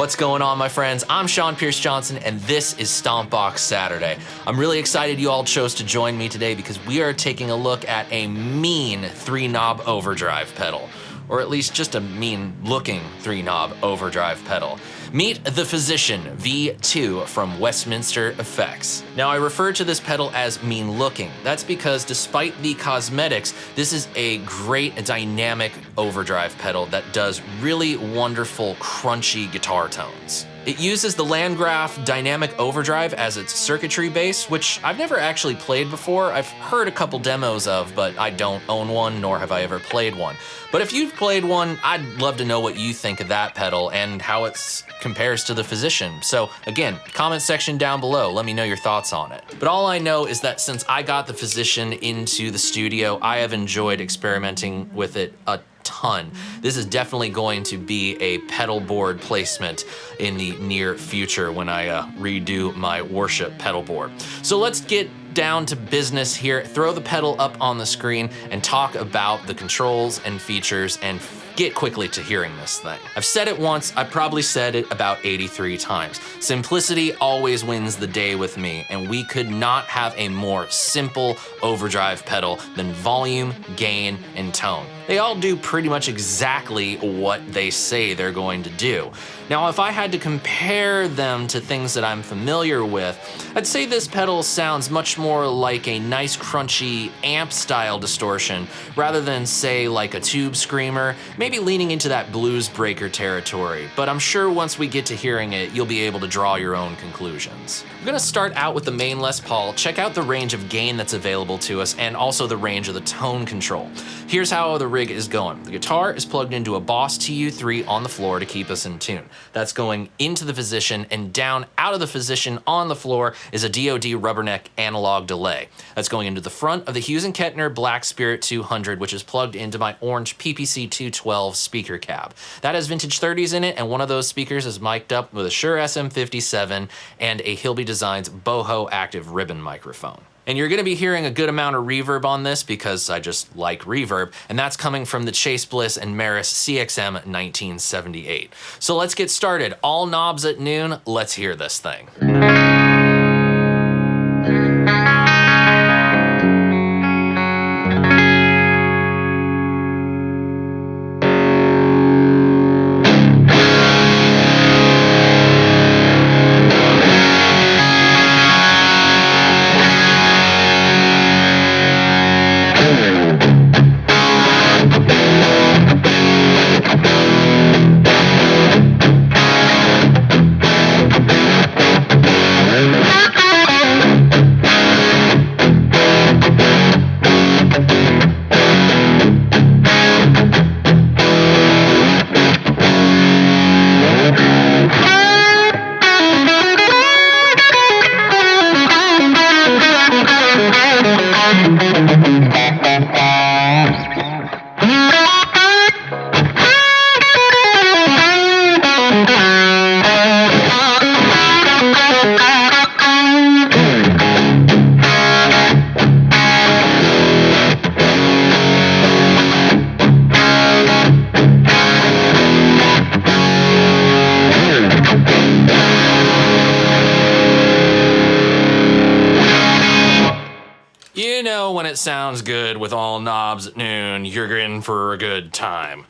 What's going on, my friends? I'm Sean Pierce Johnson, and this is Stompbox Saturday. I'm really excited you all chose to join me today because we are taking a look at a mean 3-knob overdrive pedal, or at least just a mean-looking 3-knob overdrive pedal. Meet the Physician V2 from Westminster Effects. Now, I refer to this pedal as mean-looking. That's because despite the cosmetics, this is a great dynamic overdrive pedal that does really wonderful, crunchy guitar tones. It uses the Landgraff Dynamic Overdrive as its circuitry base, which I've never actually played before. I've heard a couple demos of, but I don't own one, nor have I ever played one. But if you've played one, I'd love to know what you think of that pedal and how it compares to the Physician. So again, comment section down below, let me know your thoughts on it. But all I know is that since I got the Physician into the studio, I have enjoyed experimenting with it a ton. This is definitely going to be a pedal board placement in the near future when I redo my worship pedal board. So let's get down to business here, throw the pedal up on the screen and talk about the controls and features and get quickly to hearing this thing. I've said it once, I probably said it about 83 times. Simplicity always wins the day with me, and we could not have a more simple overdrive pedal than volume, gain, and tone. They all do pretty much exactly what they say they're going to do. Now, if I had to compare them to things that I'm familiar with, I'd say this pedal sounds much more like a nice crunchy amp style distortion rather than, say, like a tube screamer, maybe leaning into that blues breaker territory. But I'm sure once we get to hearing it, you'll be able to draw your own conclusions. We're gonna start out with the main Les Paul, check out the range of gain that's available to us and also the range of the tone control. Here's how the rig is going. The guitar is plugged into a Boss TU3 on the floor to keep us in tune. That's going into the Physician, and down out of the Physician on the floor is a DoD rubberneck analog delay. That's going into the front of the Hughes & Kettner Black Spirit 200, which is plugged into my orange PPC 212 speaker cab. That has vintage 30s in it, and one of those speakers is mic'd up with a Shure SM57 and a Hilby Designs Boho active ribbon microphone. And you're gonna be hearing a good amount of reverb on this because I just like reverb, and that's coming from the Chase Bliss and Maris CXM 1978. So let's get started. All knobs at noon, let's hear this thing. You know when it sounds good with all knobs at noon, you're in for a good time.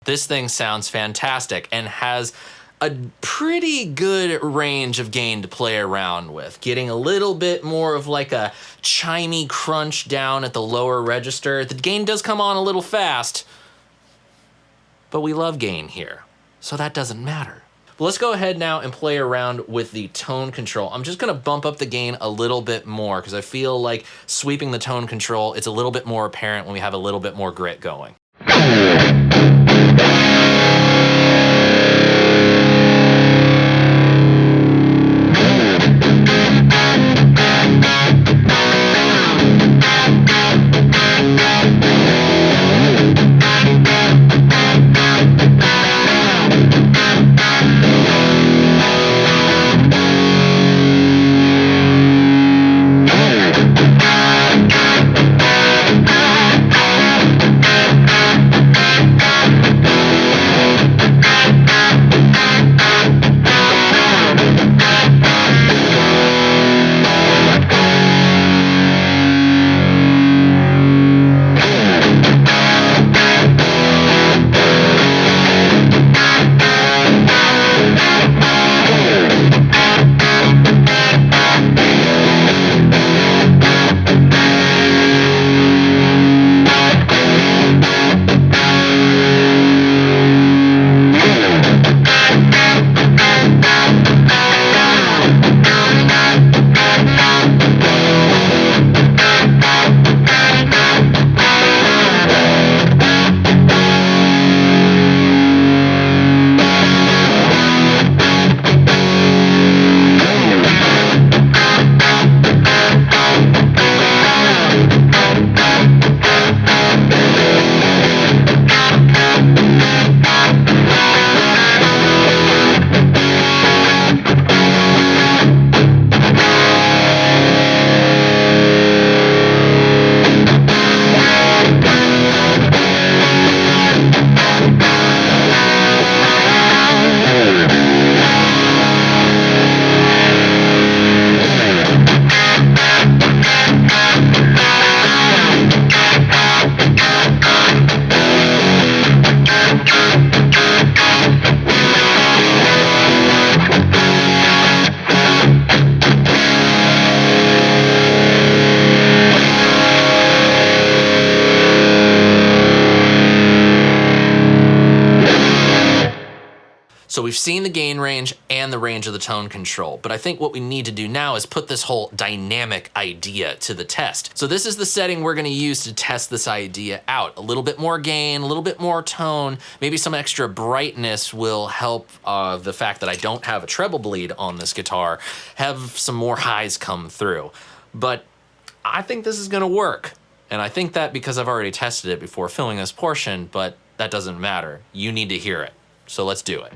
This thing sounds fantastic and has a pretty good range of gain to play around with. Getting a little bit more of like a chimey crunch down at the lower register. The gain does come on a little fast, but we love gain here, so that doesn't matter. But let's go ahead now and play around with the tone control. I'm just gonna bump up the gain a little bit more because I feel like sweeping the tone control, it's a little bit more apparent when we have a little bit more grit going. So we've seen the gain range and the range of the tone control, but I think what we need to do now is put this whole dynamic idea to the test. So this is the setting we're gonna use to test this idea out. A little bit more gain, a little bit more tone, maybe some extra brightness will help the fact that I don't have a treble bleed on this guitar have some more highs come through. But I think this is gonna work. And I think that because I've already tested it before filming this portion, but that doesn't matter. You need to hear it. So let's do it.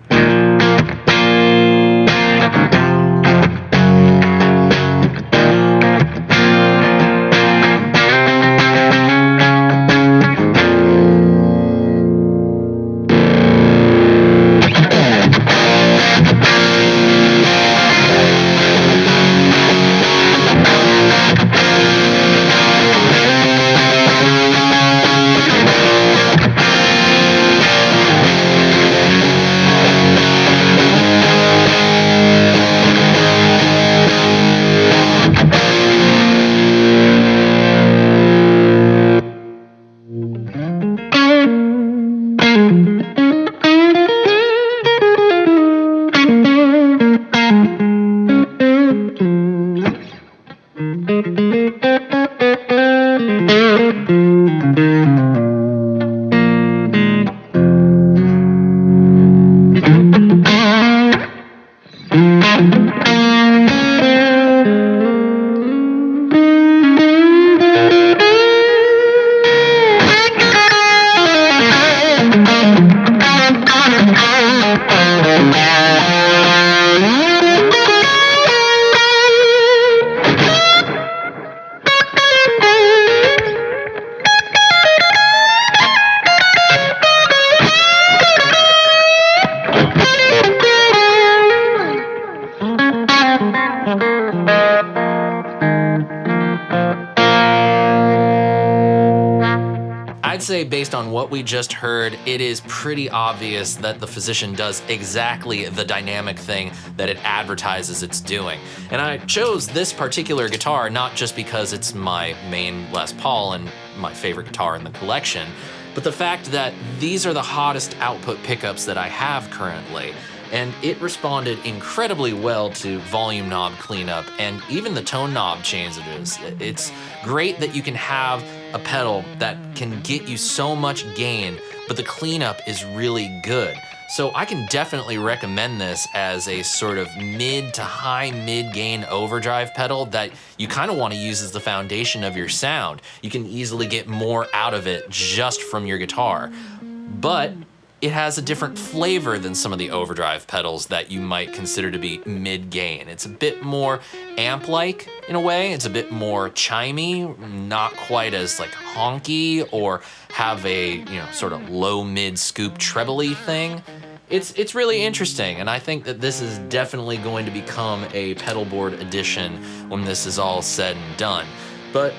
I'd say based on what we just heard, it is pretty obvious that the Physician does exactly the dynamic thing that it advertises it's doing. And I chose this particular guitar not just because it's my main Les Paul and my favorite guitar in the collection, but the fact that these are the hottest output pickups that I have currently. And it responded incredibly well to volume knob cleanup and even the tone knob changes. It's great that you can have a pedal that can get you so much gain, but the cleanup is really good. So I can definitely recommend this as a sort of mid to high mid gain overdrive pedal that you kind of want to use as the foundation of your sound. You can easily get more out of it just from your guitar. But it has a different flavor than some of the overdrive pedals that you might consider to be mid-gain. It's a bit more amp-like in a way. It's a bit more chimey, not quite as like honky or have a, sort of low-mid scoop treble-y thing. It's really interesting, and I think that this is definitely going to become a pedal board edition when this is all said and done. But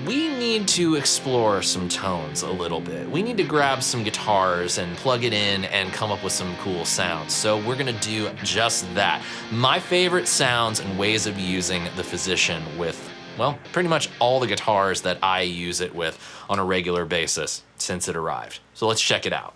we need to explore some tones a little bit. We need to grab some guitars and plug it in and come up with some cool sounds. So we're gonna do just that. My favorite sounds and ways of using the Physician with, well, pretty much all the guitars that I use it with on a regular basis since it arrived. So let's check it out.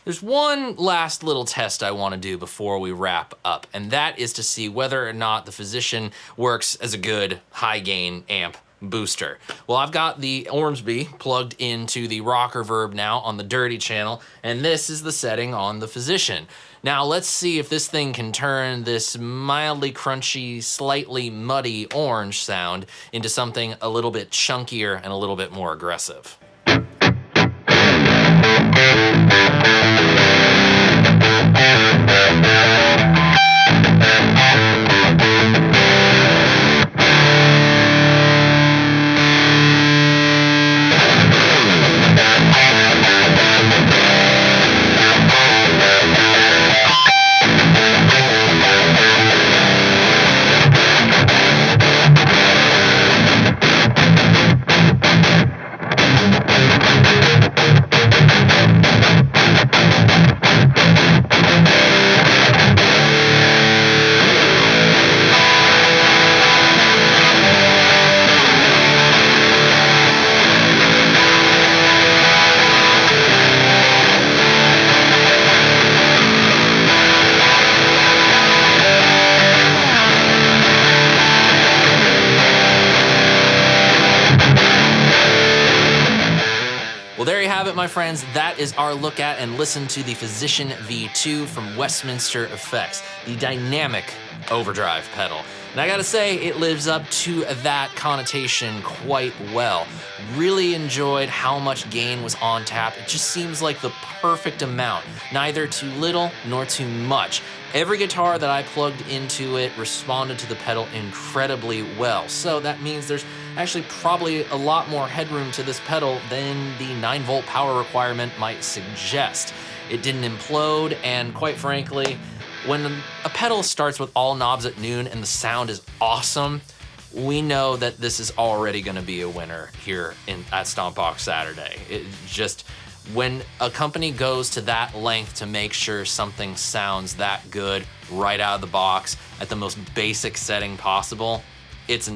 There's one last little test I want to do before we wrap up, and that is to see whether or not the Physician works as a good high gain amp booster. Well, I've got the Ormsby plugged into the Rockerverb now on the dirty channel, and this is the setting on the Physician. Now let's see if this thing can turn this mildly crunchy, slightly muddy orange sound into something a little bit chunkier and a little bit more aggressive. Well, there you have it, my friends. That is our look at and listen to the Physician V2 from Westminster Effects, the dynamic overdrive pedal. And I gotta say, it lives up to that connotation quite well. Really enjoyed how much gain was on tap. It just seems like the perfect amount, neither too little nor too much. Every guitar that I plugged into it responded to the pedal incredibly well. So that means there's actually probably a lot more headroom to this pedal than the 9-volt power requirement might suggest. It didn't implode, and quite frankly, when a pedal starts with all knobs at noon and the sound is awesome, we know that this is already gonna be a winner here at Stompbox Saturday. It just, when a company goes to that length to make sure something sounds that good right out of the box at the most basic setting possible, it's a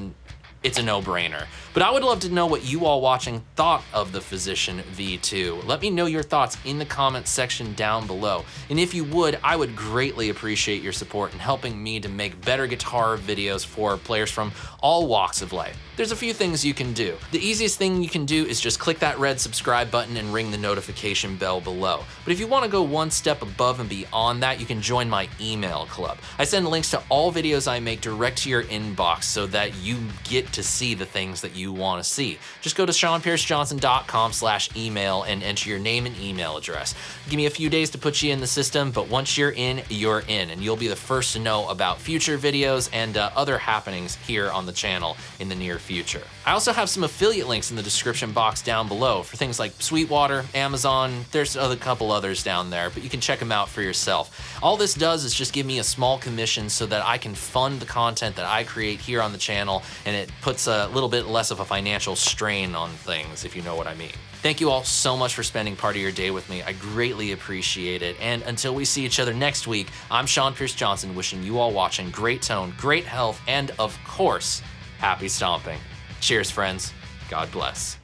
no-brainer. But I would love to know what you all watching thought of the Physician V2. Let me know your thoughts in the comments section down below. And if you would, I would greatly appreciate your support in helping me to make better guitar videos for players from all walks of life. There's a few things you can do. The easiest thing you can do is just click that red subscribe button and ring the notification bell below. But if you want to go one step above and beyond that, you can join my email club. I send links to all videos I make direct to your inbox so that you get to see the things that you want to see. Just go to SeanPierceJohnson.com/email and enter your name and email address. Give me a few days to put you in the system, but once you're in, and you'll be the first to know about future videos and other happenings here on the channel in the near future. I also have some affiliate links in the description box down below for things like Sweetwater, Amazon, there's a couple others down there, but you can check them out for yourself. All this does is just give me a small commission so that I can fund the content that I create here on the channel, and it puts a little bit less of a financial strain on things, if you know what I mean. Thank you all so much for spending part of your day with me. I greatly appreciate it. And until we see each other next week, I'm Sean Pierce Johnson, wishing you all watching great tone, great health, and of course, happy stomping. Cheers, friends. God bless.